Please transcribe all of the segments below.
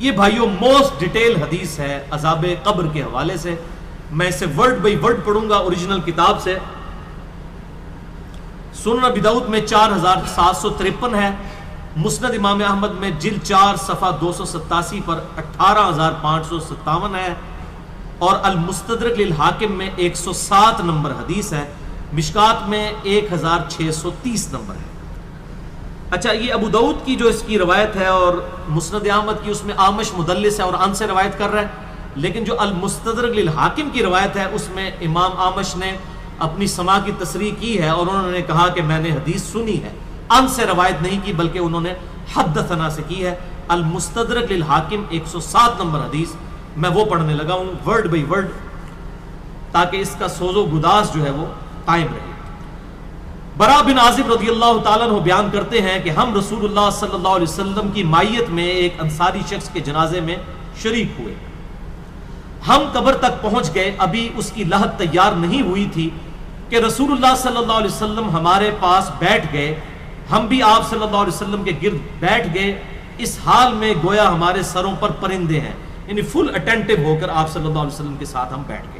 یہ بھائیوں most detail حدیث ہے عذاب قبر کے حوالے سے. میں اسے ورڈ بائی ورڈ پڑھوں گا اوریجنل کتاب سے. سنن ابی داؤد میں 4753 ہے, مسند امام احمد میں جلد 4 صفحہ 287 پر 18557 ہے, اور المستدرک للحاکم میں 107 نمبر حدیث ہے, مشکات میں 1630 نمبر ہے. اچھا, یہ ابو داؤد کی جو اس کی روایت ہے اور مسند احمد کی, اس میں آمش مدلس ہے اور ان سے روایت کر رہا ہے, لیکن جو المستدرک للحاکم کی روایت ہے اس میں امام آمش نے اپنی سماع کی تصریح کی ہے اور انہوں نے کہا کہ میں نے حدیث سنی ہے, ان سے روایت نہیں کی بلکہ انہوں نے حدثنا سے کی ہے. المستدرک للحاکم 107 نمبر حدیث, میں وہ پڑھنے لگا ہوں ورڈ بائی ورڈ تاکہ اس کا سوز و گداز جو ہے وہ قائم رہے. برا بن عازب رضی اللہ تعالیٰ عنہ بیان کرتے ہیں کہ ہم رسول اللہ صلی اللہ علیہ وسلم کی مائیت میں ایک انصاری شخص کے جنازے میں شریک ہوئے. ہم قبر تک پہنچ گئے, ابھی اس کی لحد تیار نہیں ہوئی تھی کہ رسول اللہ صلی اللہ علیہ وسلم ہمارے پاس بیٹھ گئے. ہم بھی آپ صلی اللہ علیہ وسلم کے گرد بیٹھ گئے, اس حال میں گویا ہمارے سروں پر پرندے ہیں, یعنی فل اٹینٹو ہو کر آپ صلی اللہ علیہ وسلم کے ساتھ ہم بیٹھ گئے.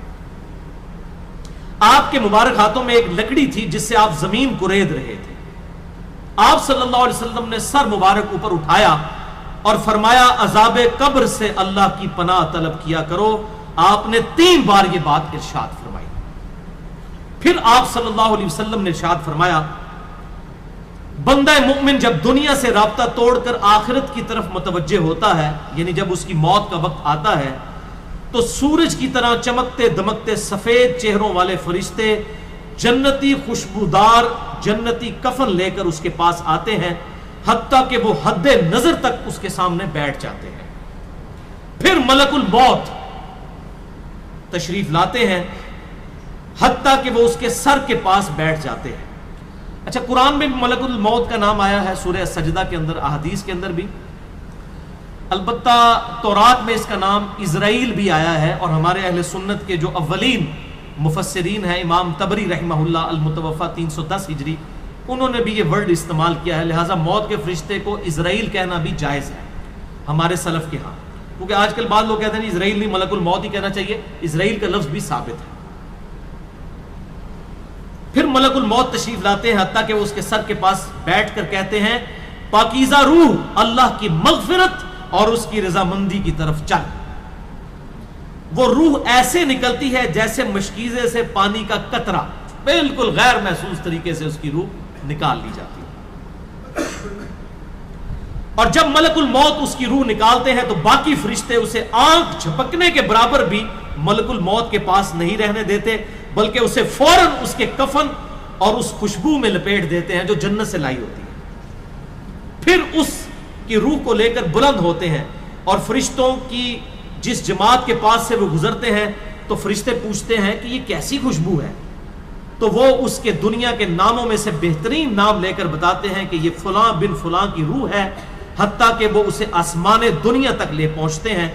آپ کے مبارک ہاتھوں میں ایک لکڑی تھی جس سے آپ زمین کورید رہے تھے. آپ صلی اللہ علیہ وسلم نے سر مبارک اوپر اٹھایا اور فرمایا عذاب قبر سے اللہ کی پناہ طلب کیا کرو. آپ نے 3 بار یہ بات ارشاد فرمائی. پھر آپ صلی اللہ علیہ وسلم نے ارشاد فرمایا, بندہ مومن جب دنیا سے رابطہ توڑ کر آخرت کی طرف متوجہ ہوتا ہے, یعنی جب اس کی موت کا وقت آتا ہے, تو سورج کی طرح چمکتے دمکتے سفید چہروں والے فرشتے جنتی خوشبودار جنتی کفن لے کر اس کے پاس آتے ہیں, حتیٰ کہ وہ حد نظر تک اس کے سامنے بیٹھ جاتے ہیں. پھر ملک الموت تشریف لاتے ہیں حتیٰ کہ وہ اس کے سر کے پاس بیٹھ جاتے ہیں. اچھا, قرآن میں بھی ملک الموت کا نام آیا ہے, سورہ سجدہ کے اندر, احادیث کے اندر بھی. البتہ تورات میں اس کا نام اسرائیل بھی آیا ہے, اور ہمارے اہل سنت کے جو اولین مفسرین ہیں, امام طبری رحمہ اللہ المتوفى 310 ہجری, انہوں نے بھی یہ ورڈ استعمال کیا ہے. لہٰذا موت کے فرشتے کو اسرائیل کہنا بھی جائز ہے ہمارے سلف کے ہاں, کیونکہ آج کل بعض لوگ کہتے ہیں اسرائیل نہیں, ملک الموت ہی کہنا چاہیے. اسرائیل کا لفظ بھی ثابت ہے. پھر ملک الموت تشریف لاتے ہیں حتیٰ کہ وہ اس کے سر کے پاس بیٹھ کر کہتے ہیں, پاکیزہ روح, اللہ کی مغفرت اور اس کی رضامندی کی طرف چل. وہ روح ایسے نکلتی ہے جیسے مشکیزے سے پانی کا قطرہ, بالکل غیر محسوس طریقے سے اس کی روح نکال لی جاتی ہے. اور جب ملک الموت اس کی روح نکالتے ہیں تو باقی فرشتے اسے آنکھ جھپکنے کے برابر بھی ملک الموت کے پاس نہیں رہنے دیتے, بلکہ اسے فوراً اس کے کفن اور اس خوشبو میں لپیٹ دیتے ہیں جو جنت سے لائی ہوتی ہے. پھر اس کی روح کو لے کر بلند ہوتے ہیں, اور فرشتوں کی جس جماعت کے پاس سے وہ گزرتے ہیں تو فرشتے پوچھتے ہیں کہ یہ کیسی خوشبو ہے, تو وہ اس کے دنیا کے ناموں میں سے بہترین نام لے کر بتاتے ہیں کہ یہ فلاں بن فلاں کی روح ہے, حتیٰ کہ وہ اسے آسمان دنیا تک لے پہنچتے ہیں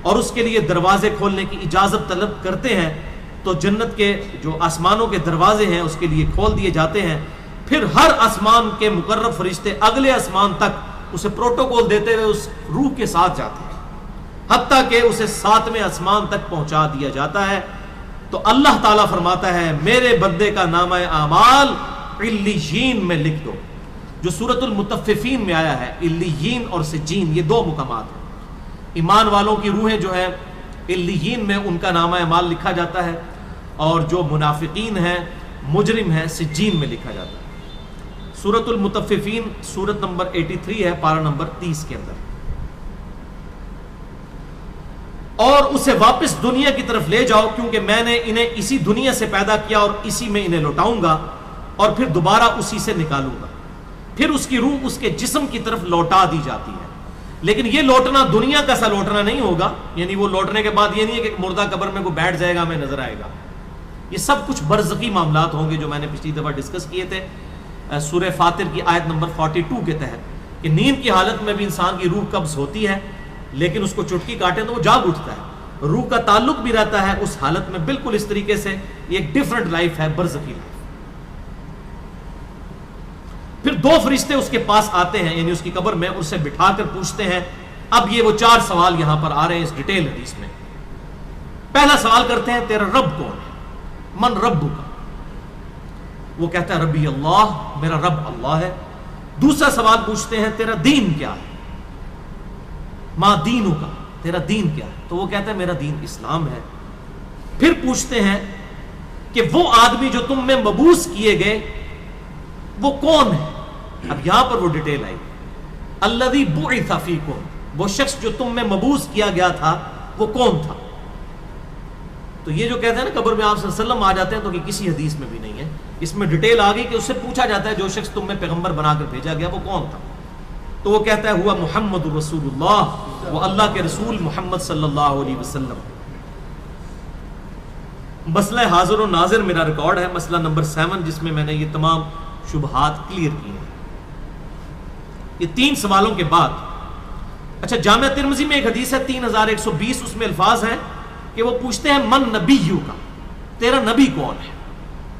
اور اس کے لیے دروازے کھولنے کی اجازت طلب کرتے ہیں. تو جنت کے جو آسمانوں کے دروازے ہیں اس کے لیے کھول دیے جاتے ہیں. پھر ہر آسمان کے مقرب فرشتے اگلے آسمان تک اسے پروٹوکول دیتے ہوئے اس روح کے ساتھ جاتے ہیں, حتیٰ کہ اسے 7ویں آسمان تک پہنچا دیا جاتا ہے. تو اللہ تعالیٰ فرماتا ہے, میرے بندے کا نامہ اعمال علیین میں لکھ دو, جو سورۃ المطففین میں آیا ہے. علیین اور سجین یہ 2 مقامات ہیں. ایمان والوں کی روحیں جو ہے علیین میں ان کا نامہ اعمال لکھا جاتا ہے, اور جو منافقین ہیں مجرم ہیں سجین میں لکھا جاتا ہے. سورۃ المطففین سورت نمبر 83 ہے, پارہ نمبر 30 کے اندر. اور اسے واپس دنیا کی طرف لے جاؤ, کیونکہ میں نے انہیں اسی دنیا سے پیدا کیا اور اسی میں انہیں لوٹاؤں گا, اور پھر دوبارہ اسی سے نکالوں گا. پھر اس کی روح اس کے جسم کی طرف لوٹا دی جاتی ہے. لیکن یہ لوٹنا دنیا کا سا لوٹنا نہیں ہوگا, یعنی وہ لوٹنے کے بعد یہ نہیں ہے کہ مردہ قبر میں کوئی بیٹھ جائے گا ہمیں نظر آئے گا. یہ سب کچھ برزخی معاملات ہوں گے جو میں نے پچھلی دفعہ ڈسکس کیے تھے سورہ فاطر کی آیت نمبر 42 کے تحت, کہ نیند کی حالت میں بھی انسان کی روح قبض ہوتی ہے, لیکن اس کو چٹکی کاٹے تو وہ جاگ اٹھتا ہے. روح کا تعلق بھی رہتا ہے اس حالت میں بالکل اس طریقے سے. یہ ایک ڈیفرنٹ لائف ہے, برزخی لائف. پھر 2 فرشتے اس کے پاس آتے ہیں, یعنی اس کی قبر میں, اسے بٹھا کر پوچھتے ہیں اب یہ وہ 4 سوال یہاں پر آ رہے ہیں اس ڈیٹیل حدیث میں. پہلا سوال کرتے ہیں تیرا رب کون ہے؟ من رب کا؟ وہ کہتا ہے ربی اللہ، میرا رب اللہ ہے. دوسرا سوال پوچھتے ہیں تیرا دین کیا ہے؟ ما دینو کا، تیرا دین کیا ہے؟ تو وہ کہتا ہے میرا دین اسلام ہے. پھر پوچھتے ہیں کہ وہ آدمی جو تم میں مبعوث کیے گئے وہ کون ہے؟ اب یہاں پر وہ ڈیٹیل آئی، الذی بعث فیکم، وہ شخص جو تم میں مبعوث کیا گیا تھا وہ کون تھا؟ تو یہ جو کہتے ہیں نا قبر میں آپ صلی اللہ علیہ وسلم آ جاتے ہیں، تو کہ کسی حدیث میں بھی نہیں ہے. اس میں ڈیٹیل آ گئی کہ اس سے پوچھا جاتا ہے جو شخص تم میں پیغمبر بنا کر بھیجا گیا وہ کون تھا؟ تو وہ کہتا ہے ہوا محمد رسول اللہ، وہ اللہ کے رسول محمد صلی اللہ علیہ وسلم. مسئلہ حاضر و ناظر میرا ریکارڈ ہے، مسئلہ نمبر 7، جس میں میں نے یہ تمام شبہات کلیئر کی ہیں. یہ 3 سوالوں کے بعد اچھا جامعہ ترمذی میں ایک حدیث ہے 3120، اس میں الفاظ ہیں کہ وہ پوچھتے ہیں من نبیو کا، تیرا نبی کون ہے؟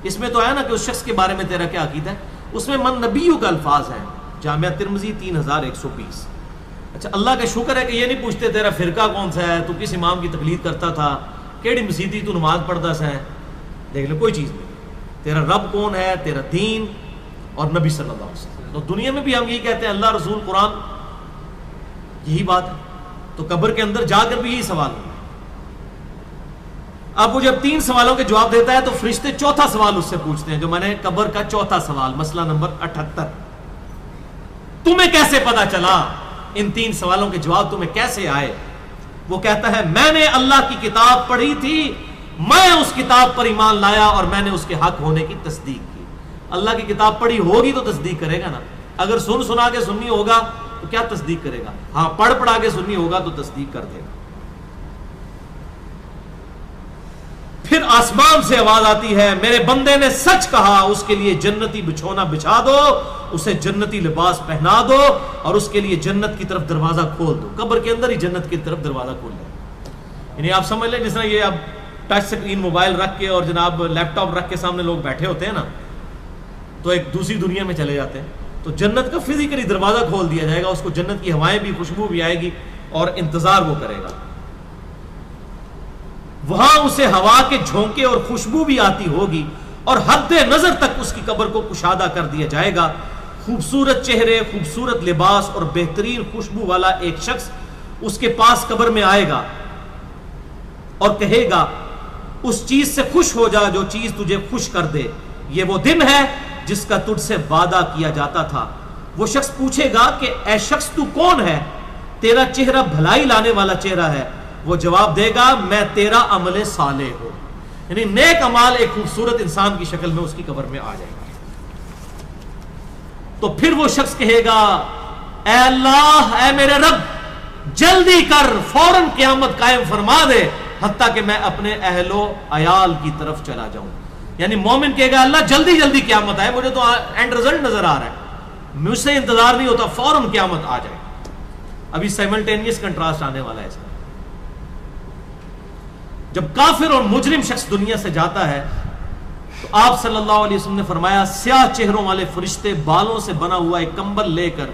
اس میں تو ہے نا کہ اس شخص کے بارے میں تیرا کیا عقیدہ ہے، اس میں من نبیو کا الفاظ ہے جامعہ ترمذی 3120. اچھا اللہ کا شکر ہے کہ یہ نہیں پوچھتے تیرا فرقہ کون سا ہے، تو کس امام کی تقلید کرتا تھا، کیڑی مسیدی تو نماز پڑھتا سا ہے. دیکھ لو کوئی چیز نہیں، تیرا رب کون ہے، تیرا دین اور نبی صلی اللہ علیہ وسلم. تو دنیا میں بھی ہم یہی کہتے ہیں اللہ رسول قرآن، یہی بات ہے. تو قبر کے اندر جا کر بھی یہی سوال ہے. اب وہ جب 3 سوالوں کے جواب دیتا ہے تو فرشتے 4تھا سوال اس سے پوچھتے ہیں، جو میں نے قبر کا 4تھا سوال، مسئلہ نمبر 78، تمہیں کیسے پتا چلا، ان 3 سوالوں کے جواب تمہیں کیسے آئے؟ وہ کہتا ہے میں نے اللہ کی کتاب پڑھی تھی، میں اس کتاب پر ایمان لایا اور میں نے اس کے حق ہونے کی تصدیق کی. اللہ کی کتاب پڑھی ہوگی تو تصدیق کرے گا نا. اگر سنا کے سنی ہوگا تو کیا تصدیق کرے گا؟ ہاں پڑھا کے سنی ہوگا تو تصدیق کر دے گا. پھر آسمان سے آواز آتی ہے میرے بندے نے سچ کہا، اس کے لیے جنتی بچھونا بچھا دو، اسے جنتی لباس پہنا دو اور اس کے لیے جنت کی طرف دروازہ کھول دو. قبر کے اندر ہی جنت کی طرف دروازہ کھول دو. یعنی آپ سمجھ لیں جس طرح یہ اب ٹچ سکرین موبائل رکھ کے اور جناب لیپ ٹاپ رکھ کے سامنے لوگ بیٹھے ہوتے ہیں نا، تو ایک دوسری دنیا میں چلے جاتے ہیں. تو جنت کا فزیکلی دروازہ کھول دیا جائے گا، اس کو جنت کی ہوائیں بھی، خوشبو بھی آئے گی اور انتظار وہ کرے گا. وہاں اسے ہوا کے جھونکے اور خوشبو بھی آتی ہوگی اور حد نظر تک اس کی قبر کو کشادہ کر دیا جائے گا. خوبصورت چہرے، خوبصورت لباس اور بہترین خوشبو والا ایک شخص اس کے پاس قبر میں آئے گا اور کہے گا اس چیز سے خوش ہو جا جو چیز تجھے خوش کر دے، یہ وہ دن ہے جس کا تجھ سے وعدہ کیا جاتا تھا. وہ شخص پوچھے گا کہ اے شخص تو کون ہے، تیرا چہرہ بھلائی لانے والا چہرہ ہے. وہ جواب دے گا میں تیرا عمل صالح ہوں. یعنی نیک عمال ایک خوبصورت انسان کی شکل میں اس کی قبر میں آ جائے گا. تو پھر وہ شخص کہے گا اے اللہ، اے میرے رب، جلدی کر، فوراً قیامت قائم فرما دے حتیٰ کہ میں اپنے اہل و عیال کی طرف چلا جاؤں. یعنی مومن کہے گا اللہ جلدی جلدی قیامت آئے، مجھے تو اینڈ رزلٹ نظر آ رہا ہے، مجھ سے انتظار نہیں ہوتا، فوراً قیامت آ جائے. ابھی سائملٹینیس کنٹراسٹ آنے والا ہے اس کا. جب کافر اور مجرم شخص دنیا سے جاتا ہے تو آپ صلی اللہ علیہ وسلم نے فرمایا سیاہ چہروں والے فرشتے بالوں سے بنا ہوا ایک کمبل لے کر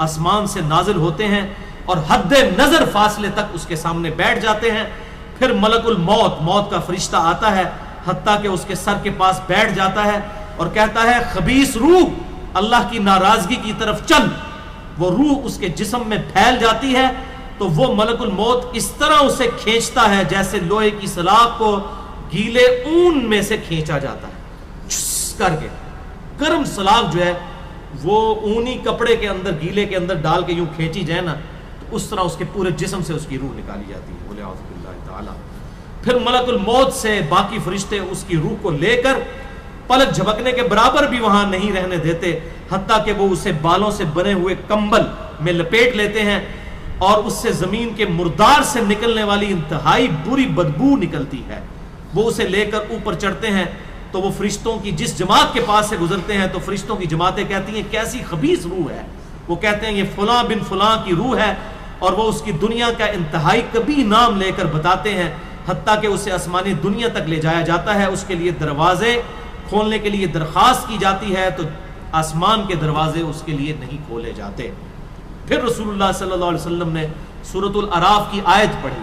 آسمان سے نازل ہوتے ہیں اور حد نظر فاصلے تک اس کے سامنے بیٹھ جاتے ہیں. پھر ملک الموت، موت کا فرشتہ آتا ہے حتیٰ کہ اس کے سر کے پاس بیٹھ جاتا ہے اور کہتا ہے خبیث روح اللہ کی ناراضگی کی طرف چل. وہ روح اس کے جسم میں پھیل جاتی ہے تو وہ ملک الموت اس طرح اسے کھینچتا ہے جیسے لوہے کی سلاخ کو گیلے اون میں سے کھینچا جاتا ہے. کر کے گرم سلاخ جو ہے وہ اونی کپڑے کے اندر، گیلے کے اندر ڈال کے یوں کھینچی جائے نا، تو اس طرح اس کے پورے جسم سے اس کی روح نکالی جاتی ہے. بولے اعوذ باللہ تعالی. پھر ملک الموت سے باقی فرشتے اس کی روح کو لے کر پلک جھپکنے کے برابر بھی وہاں نہیں رہنے دیتے حتیٰ کہ وہ اسے بالوں سے بنے ہوئے کمبل میں لپیٹ لیتے ہیں اور اس سے زمین کے مردار سے نکلنے والی انتہائی بری بدبو نکلتی ہے. وہ اسے لے کر اوپر چڑھتے ہیں تو وہ فرشتوں کی جس جماعت کے پاس سے گزرتے ہیں تو فرشتوں کی جماعتیں کہتی ہیں کیسی خبیث روح ہے. وہ کہتے ہیں یہ فلاں بن فلاں کی روح ہے اور وہ اس کی دنیا کا انتہائی کبھی نام لے کر بتاتے ہیں حتیٰ کہ اسے آسمانی دنیا تک لے جایا جاتا ہے. اس کے لیے دروازے کھولنے کے لیے درخواست کی جاتی ہے تو آسمان کے دروازے اس کے لیے نہیں کھولے جاتے. پھر رسول اللہ صلی اللہ علیہ وسلم نے سورۃ الاعراف کی آیت پڑھی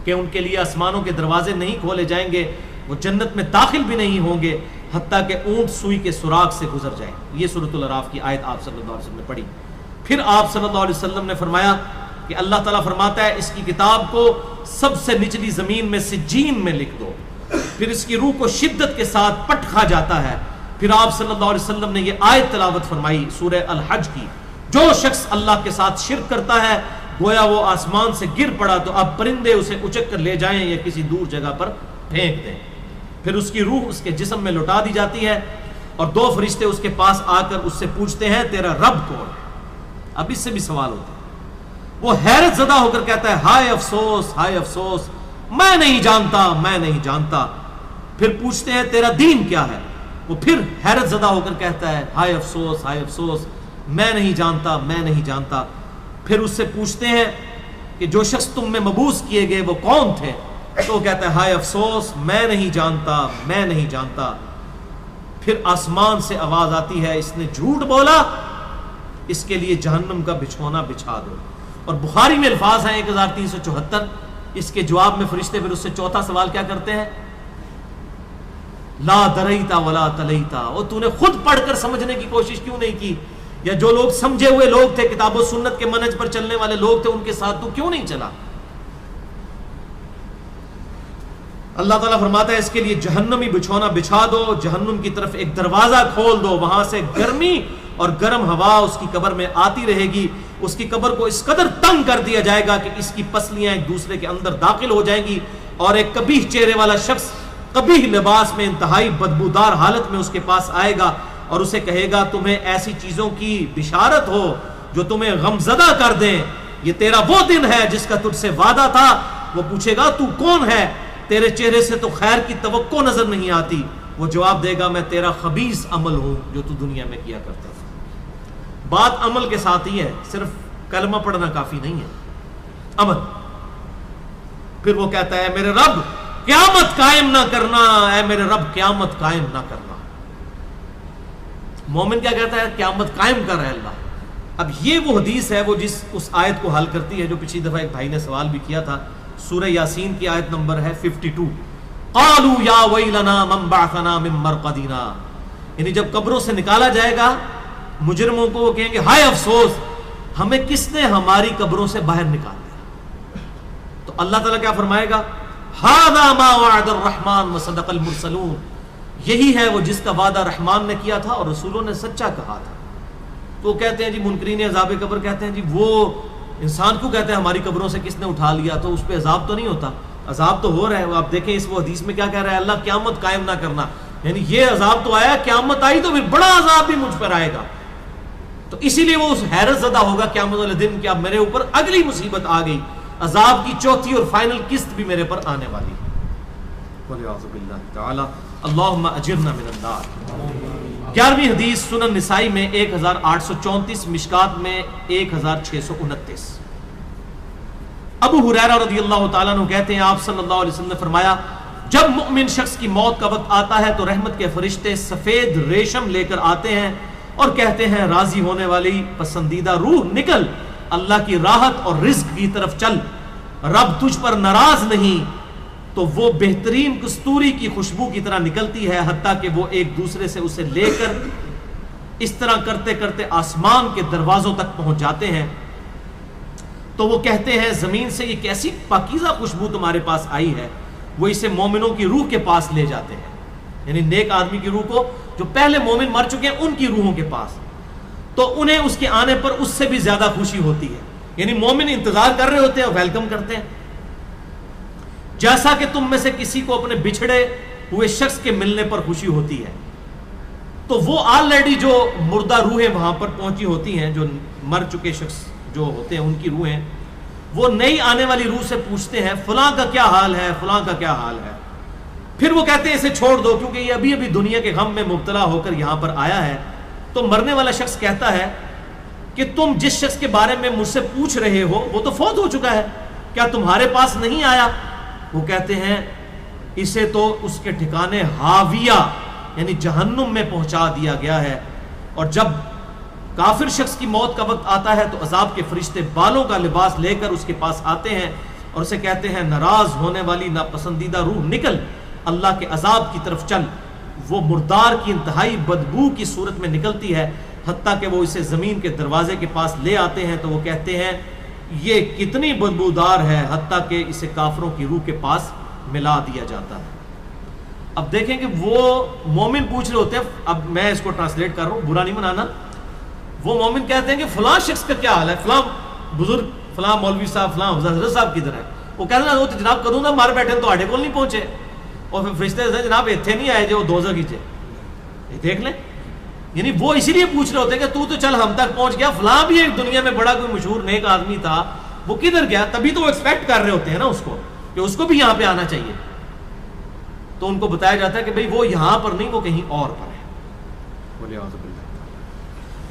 کہ ان کے لیے آسمانوں کے دروازے نہیں کھولے جائیں گے, وہ جنت میں داخل بھی نہیں ہوں گے حتیٰ کہ اونٹ سوئی کے سراغ سے گزر جائیں. یہ سورۃ الاعراف کی آیت آپ صلی اللہ علیہ وسلم نے پڑھی. پھر آپ صلی اللہ علیہ وسلم نے فرمایا کہ اللہ تعالیٰ فرماتا ہے اس کی کتاب کو سب سے نچلی زمین میں سجین میں لکھ دو, پھر اس کی روح کو شدت کے ساتھ پٹ کھا جاتا ہے. پھر آپ صلی اللہ علیہ وسلم نے یہ آیت تلاوت فرمائی سورہ الحج کی, جو شخص اللہ کے ساتھ شرک کرتا ہے گویا وہ آسمان سے گر پڑا تو اب پرندے اسے اچک کر لے جائیں یا کسی دور جگہ پر پھینک دیں. پھر اس کی روح اس کے جسم میں لوٹا دی جاتی ہے اور 2 فرشتے اس کے پاس آ کر اس سے پوچھتے ہیں تیرا رب کون ہے. اب اس سے بھی سوال ہوتا ہے. وہ حیرت زدہ ہو کر کہتا ہے ہائے افسوس, ہائے افسوس, میں نہیں جانتا, میں نہیں جانتا. پھر پوچھتے ہیں تیرا دین کیا ہے, وہ پھر حیرت زدہ ہو کر کہتا ہے ہائے افسوس, ہائے افسوس, میں نہیں جانتا, میں نہیں جانتا. پھر اس سے پوچھتے ہیں کہ جو شخص تم میں مبعوث کیے گئے وہ کون تھے, تو وہ کہتا ہے ہائے افسوس, میں نہیں جانتا, میں نہیں جانتا. پھر آسمان سے آواز آتی ہے اس نے جھوٹ بولا, اس کے لیے جہنم کا بچھونا بچھا دو. اور بخاری میں الفاظ ہیں 1374. اس کے جواب میں فرشتے پھر اس سے چوتھا سوال کیا کرتے ہیں, لا دریتا ولا تلیتا, اور تو نے خود پڑھ کر سمجھنے کی کوشش کیوں نہیں کی, یا جو لوگ سمجھے ہوئے لوگ تھے, کتاب و سنت کے منہج پر چلنے والے لوگ تھے, ان کے ساتھ تو کیوں نہیں چلا. اللہ تعالیٰ فرماتا ہے اس کے لیے جہنمی بچھونا بچھا دو, جہنم کی طرف ایک دروازہ کھول دو, وہاں سے گرمی اور گرم ہوا اس کی قبر میں آتی رہے گی. اس کی قبر کو اس قدر تنگ کر دیا جائے گا کہ اس کی پسلیاں ایک دوسرے کے اندر داخل ہو جائیں گی, اور ایک قبیح چہرے والا شخص قبیح لباس میں انتہائی بدبودار حالت میں اس کے پاس آئے گا اور اسے کہے گا تمہیں ایسی چیزوں کی بشارت ہو جو تمہیں غمزدہ کر دیں, یہ تیرا وہ دن ہے جس کا تجھ سے وعدہ تھا. وہ پوچھے گا تو کون ہے, تیرے چہرے سے تو خیر کی توقع نظر نہیں آتی. وہ جواب دے گا میں تیرا خبیث عمل ہوں جو تو دنیا میں کیا کرتا تھا. بات عمل کے ساتھ ہی ہے, صرف کلمہ پڑھنا کافی نہیں ہے, عمل. پھر وہ کہتا ہے میرے رب قیامت قائم نہ کرنا, اے میرے رب قیامت قائم نہ کرنا. مومن کیا کہتا ہے, قیامت قائم کر رہے اللہ. اب یہ وہ حدیث ہے وہ جس اس آیت کو حل کرتی ہے جو پچھلی دفعہ ایک بھائی نے سوال بھی کیا تھا. سورہ یاسین کی آیت نمبر ہے 52. قالوا یا ویلنا من بعثنا من مرقدنا, یعنی جب قبروں سے نکالا جائے گا مجرموں کو, وہ کہیں گے ہائے افسوس, ہمیں کس نے ہماری قبروں سے باہر نکال دیا. تو اللہ تعالیٰ کیا فرمائے گا, ھذا ما وعد الرحمن وصدق المرسلون, یہی ہے وہ جس کا وعدہ رحمان نے کیا تھا اور رسولوں نے سچا کہا تھا. تو کہتے ہیں جی منکرین عذاب قبر کہتے ہیں جی وہ انسان کیوں کہتے ہیں ہماری قبروں سے کس نے اٹھا لیا, تو اس پہ عذاب تو نہیں ہوتا. عذاب تو ہو رہا ہے. آپ دیکھیں اس وہ حدیث میں کیا کہہ رہا ہے, اللہ قیامت قائم نہ کرنا, یعنی یہ عذاب تو آیا, قیامت آئی تو پھر بڑا عذاب بھی مجھ پر آئے گا. تو اسی لیے وہ اس حیرت زدہ ہوگا قیامت والے دن کہ اب میرے اوپر اگلی مصیبت آ گئی, عذاب کی چوتھی اور فائنل قسط بھی میرے پر آنے والی ہے. وَلِعَوْذُ بِاللَّهِ تَعَالَى اللہم اجرنا من النار. 11ویں حدیث سنن نسائی میں 1834, مشکات میں 1629. ابو ہریرہ رضی اللہ تعالیٰ عنہ کہتے ہیں آپ صلی اللہ علیہ وسلم نے فرمایا جب مؤمن شخص کی موت کا وقت آتا ہے تو رحمت کے فرشتے سفید ریشم لے کر آتے ہیں اور کہتے ہیں راضی ہونے والی پسندیدہ روح نکل, اللہ کی راحت اور رزق کی طرف چل, رب تجھ پر ناراض نہیں. تو وہ بہترین کستوری کی خوشبو کی طرح نکلتی ہے حتیٰ کہ وہ ایک دوسرے سے اسے لے کر اس طرح کرتے کرتے آسمان کے دروازوں تک پہنچ جاتے ہیں. تو وہ کہتے ہیں زمین سے یہ کیسی پاکیزہ خوشبو تمہارے پاس آئی ہے. وہ اسے مومنوں کی روح کے پاس لے جاتے ہیں, یعنی نیک آدمی کی روح کو, جو پہلے مومن مر چکے ہیں ان کی روحوں کے پاس. تو انہیں اس کے آنے پر اس سے بھی زیادہ خوشی ہوتی ہے, یعنی مومن انتظار کر رہے ہوتے ہیں اور ویلکم کرتے ہیں. جیسا کہ تم میں سے کسی کو اپنے بچھڑے ہوئے شخص کے ملنے پر خوشی ہوتی ہے. تو وہ آلریڈی جو مردہ روحیں وہاں پر پہنچی ہوتی ہیں, جو مر چکے شخص جو ہوتے ہیں ان کی روحیں, وہ نئی آنے والی روح سے پوچھتے ہیں فلاں کا کیا حال ہے, فلاں کا کیا حال ہے. پھر وہ کہتے ہیں اسے چھوڑ دو کیونکہ یہ ابھی ابھی دنیا کے غم میں مبتلا ہو کر یہاں پر آیا ہے. تو مرنے والا شخص کہتا ہے کہ تم جس شخص کے بارے میں مجھ سے پوچھ رہے ہو وہ تو فوت ہو چکا ہے, کیا تمہارے پاس نہیں آیا؟ وہ کہتے ہیں اسے تو اس کے ٹھکانے ہاویہ یعنی جہنم میں پہنچا دیا گیا ہے, اور جب کافر شخص کی موت کا وقت آتا ہے تو عذاب کے فرشتے بالوں کا لباس لے کر اس کے پاس آتے ہیں اور اسے کہتے ہیں ناراض ہونے والی ناپسندیدہ روح نکل، اللہ کے عذاب کی طرف چل۔ وہ مردار کی انتہائی بدبو کی صورت میں نکلتی ہے، حتیٰ کہ وہ اسے زمین کے دروازے کے پاس لے آتے ہیں تو وہ کہتے ہیں یہ کتنی بدبودار ہے، حتیٰ کہ اسے کافروں کی روح کے پاس ملا دیا جاتا ہے۔ اب دیکھیں کہ وہ مومن پوچھ رہے ہوتے ہیں، اب میں اس کو ٹرانسلیٹ کر رہا ہوں، برا نہیں منانا۔ وہ مومن کہتے ہیں کہ فلاں شخص کا کیا حال ہے، فلاں بزرگ، فلاں مولوی صاحب، فلاں حضرت صاحب کدھر ہے؟ وہ کہتے ہیں وہ تو جناب کدوں نہ مار بیٹھے تو آڈے کو نہیں پہنچے، اور پھر فرشتے سے جناب اتنے نہیں آئے جو دوزخ کی چے، یہ دیکھ لیں۔ یعنی وہ اسی لیے پوچھ رہے ہوتے ہیں کہ تو چل ہم تک پہنچ گیا، فلاں بھی ایک دنیا میں بڑا کوئی مشہور نیک آدمی تھا، وہ کدھر گیا؟ تبھی تو وہ ایکسپیکٹ کر رہے ہوتے ہیں نا اس کو کہ اس کو بھی یہاں پہ آنا چاہیے۔ تو ان کو بتایا جاتا ہے کہ بھئی وہ یہاں پر نہیں، وہ کہیں اور پر ہے۔ بولے اعوذ باللہ۔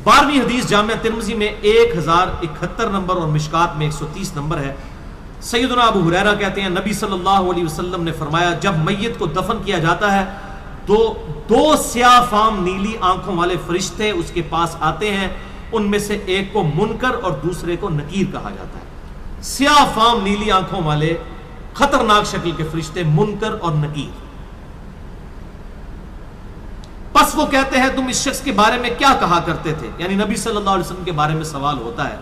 12ویں حدیث جامع ترمذی میں 1071 نمبر اور مشکات میں 130 نمبر ہے۔ سیدنا ابو ہریرہ کہتے ہیں نبی صلی اللہ علیہ وسلم نے فرمایا جب میت کو دفن کیا جاتا ہے تو 2 سیاہ فام نیلی آنکھوں والے فرشتے اس کے پاس آتے ہیں، ان میں سے ایک کو منکر اور دوسرے کو نکیر کہا جاتا ہے۔ سیاہ فام نیلی آنکھوں والے خطرناک شکل کے فرشتے منکر اور نکیر۔ پس وہ کہتے ہیں تم اس شخص کے بارے میں کیا کہا کرتے تھے، یعنی نبی صلی اللہ علیہ وسلم کے بارے میں سوال ہوتا ہے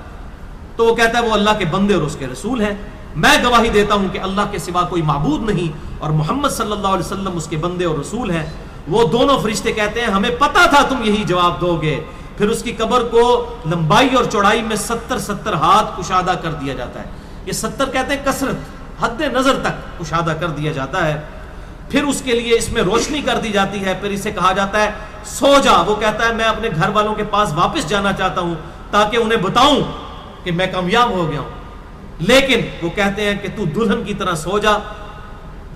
تو وہ کہتا ہے وہ اللہ کے بندے اور اس کے رسول ہیں، میں گواہی دیتا ہوں کہ اللہ کے سوا کوئی معبود نہیں اور محمد صلی اللہ علیہ وسلم اس کے بندے اور رسول ہیں۔ وہ دونوں فرشتے کہتے ہیں ہمیں پتا تھا تم یہی جواب دو گے۔ پھر اس کی قبر کو لمبائی اور چوڑائی میں 70 ہاتھ کشادہ کر دیا جاتا ہے۔ یہ 70 کہتے ہیں کثرت، حد نظر تک کشادہ کر دیا جاتا ہے۔ پھر اس کے لیے اس میں روشنی کر دی جاتی ہے، پھر اسے کہا جاتا ہے سو جا۔ وہ کہتا ہے میں اپنے گھر والوں کے پاس واپس جانا چاہتا ہوں تاکہ انہیں بتاؤں کہ میں کامیاب ہو گیا ہوں، لیکن وہ کہتے ہیں کہ تو دلہن کی طرح سو جا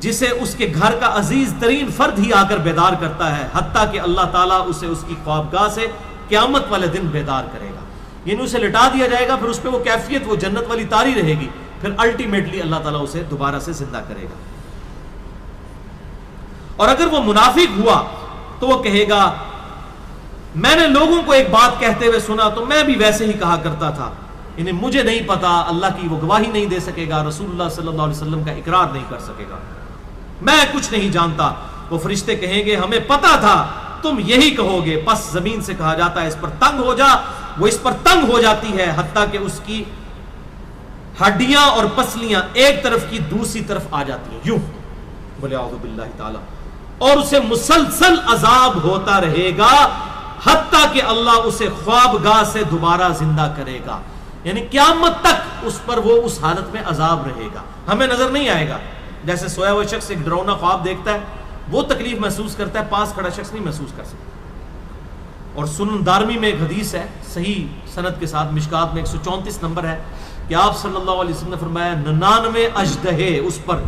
جسے اس کے گھر کا عزیز ترین فرد ہی آ کر بیدار کرتا ہے، حتیٰ کہ اللہ تعالیٰ اسے اس کی خوابگاہ سے قیامت والے دن بیدار کرے گا۔ یعنی اسے لٹا دیا جائے گا، پھر اس پہ وہ کیفیت وہ جنت والی تاری رہے گی، پھر الٹیمیٹلی اللہ تعالیٰ اسے دوبارہ سے زندہ کرے گا۔ اور اگر وہ منافق ہوا تو وہ کہے گا میں نے لوگوں کو ایک بات کہتے ہوئے سنا تو میں بھی ویسے ہی کہا کرتا تھا، یعنی مجھے نہیں پتا، اللہ کی وہ گواہی نہیں دے سکے گا، رسول اللہ صلی اللہ علیہ وسلم کا اقرار نہیں کر سکے گا، میں کچھ نہیں جانتا۔ وہ فرشتے کہیں گے ہمیں پتا تھا تم یہی کہو گے، پس زمین سے کہا جاتا ہے اس پر تنگ ہو جا، وہ اس پر تنگ ہو جاتی ہے حتیٰ کہ اس کی ہڈیاں اور پسلیاں ایک طرف کی دوسری طرف آ جاتی ہیں، یوں بولے اعوذ باللہ تعالی، اور اسے مسلسل عذاب ہوتا رہے گا حتیٰ کہ اللہ اسے خوابگاہ سے دوبارہ زندہ کرے گا، یعنی قیامت تک اس پر وہ اس حالت میں عذاب رہے گا، ہمیں نظر نہیں آئے گا۔ جیسے سویا ہوا شخص ایک ڈراؤنا خواب دیکھتا ہے، وہ تکلیف محسوس کرتا ہے، پاس کھڑا شخص نہیں محسوس کر سکتا۔ اور سنن دارمی میں ایک حدیث ہے صحیح سند کے ساتھ، مشکات میں 134 نمبر ہے کہ آپ صلی اللہ علیہ وسلم نے فرمایا 99 اژدہے اس پر،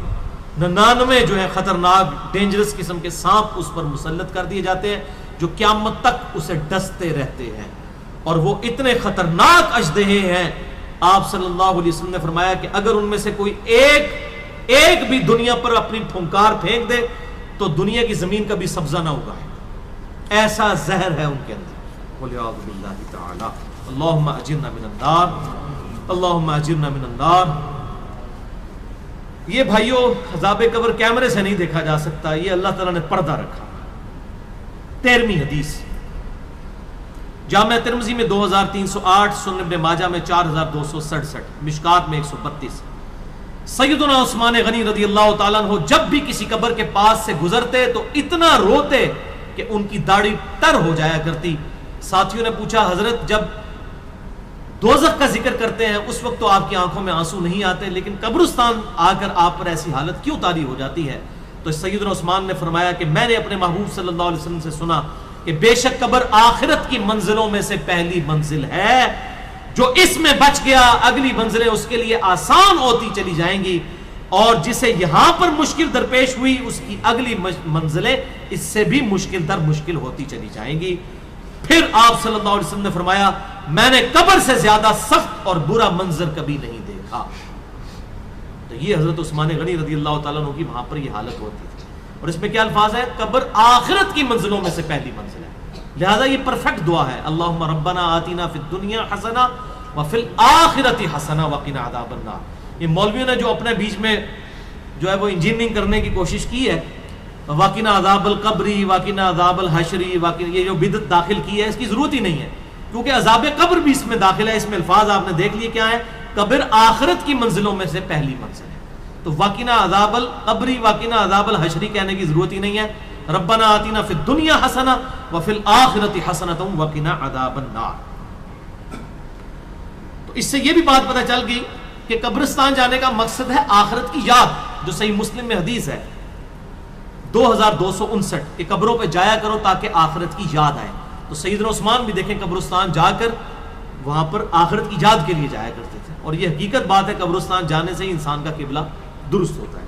99 جو ہے خطرناک ڈینجرس قسم کے سانپ اس پر مسلط کر دیے جاتے ہیں جو قیامت تک اسے ڈستے رہتے ہیں، اور وہ اتنے خطرناک اژدہے ہیں، آپ صلی اللہ علیہ وسلم نے فرمایا کہ اگر ان میں سے کوئی ایک بھی دنیا پر اپنی پھنکار پھینک دے تو دنیا کی زمین کا بھی سبزہ نہ اگائے، ایسا زہر ہے ان کے اندر۔ بولے اعوذ باللہ تعالی، اللہم اجرنا من النار، اللہم اجرنا من النار۔ یہ بھائیوں عذاب قبر کیمرے سے نہیں دیکھا جا سکتا، یہ اللہ تعالیٰ نے پردہ رکھا۔ 13ویں حدیث جامع ترمذی میں 2308، سنن ابن ماجہ میں 4267، مشکات میں 132۔ سیدنا عثمان غنی رضی اللہ تعالیٰ عنہ جب بھی کسی قبر کے پاس سے گزرتے تو اتنا روتے کہ ان کی داڑھی تر ہو جایا کرتی۔ ساتھیوں نے پوچھا حضرت جب دوزخ کا ذکر کرتے ہیں اس وقت تو آپ کی آنکھوں میں آنسو نہیں آتے، لیکن قبرستان آ کر آپ پر ایسی حالت کیوں طاری ہو جاتی ہے؟ تو سیدنا عثمان نے فرمایا کہ میں نے اپنے محبوب صلی اللہ علیہ وسلم سے سنا کہ بے شک قبر آخرت کی منزلوں میں سے پہلی منزل ہے، جو اس میں بچ گیا اگلی منزلیں اس کے لیے آسان ہوتی چلی جائیں گی، اور جسے یہاں پر مشکل درپیش ہوئی اس کی اگلی منزلیں اس سے بھی مشکل در مشکل ہوتی چلی جائیں گی۔ پھر آپ صلی اللہ علیہ وسلم نے فرمایا میں نے قبر سے زیادہ سخت اور برا منظر کبھی نہیں دیکھا۔ تو یہ حضرت عثمان غنی رضی اللہ تعالیٰ عنہ کی وہاں پر یہ حالت ہوتی تھی، اور اس میں کیا الفاظ ہے؟ قبر آخرت کی منزلوں میں سے پہلی منزل ہے۔ لہذا یہ پرفیکٹ دعا ہے، اللہم ربنا آتینا فی الدنیا حسنہ وفی الآخرۃ حسنہ وقنا عذاب النار۔ یہ مولویوں نے جو اپنے بیچ میں جو ہے وہ انجینئرنگ کرنے کی کوشش کی ہے، وقنا عذاب القبری، وقنا عذاب الحشری، یہ جو بدعت داخل کی ہے، اس کی ضرورت ہی نہیں ہے، کیونکہ عذاب قبر بھی اس میں داخل ہے۔ اس میں الفاظ آپ نے دیکھ لیے کیا ہے، قبر آخرت کی منزلوں میں سے پہلی منزل ہے، تو وقنا عذاب القبری وقنا عذاب الحشری کہنے کی ضرورت ہی نہیں ہے۔ ربنا آتینا فی الدنیا حسنہ وفی الآخرۃ حسنۃ وقنا عذاب النار۔ تو اس سے یہ بھی بات پتہ چل گئی کہ قبرستان جانے کا مقصد ہے آخرت کی یاد، جو صحیح مسلم میں حدیث ہے 2259 کہ قبروں پہ جایا کرو تاکہ آخرت کی یاد آئے۔ تو سیدنا عثمان بھی دیکھیں قبرستان جا کر وہاں پر آخرت کی یاد کے لیے جایا کرتے تھے، اور یہ حقیقت بات ہے، قبرستان جانے سے ہی انسان کا قبلہ درست ہوتا ہے۔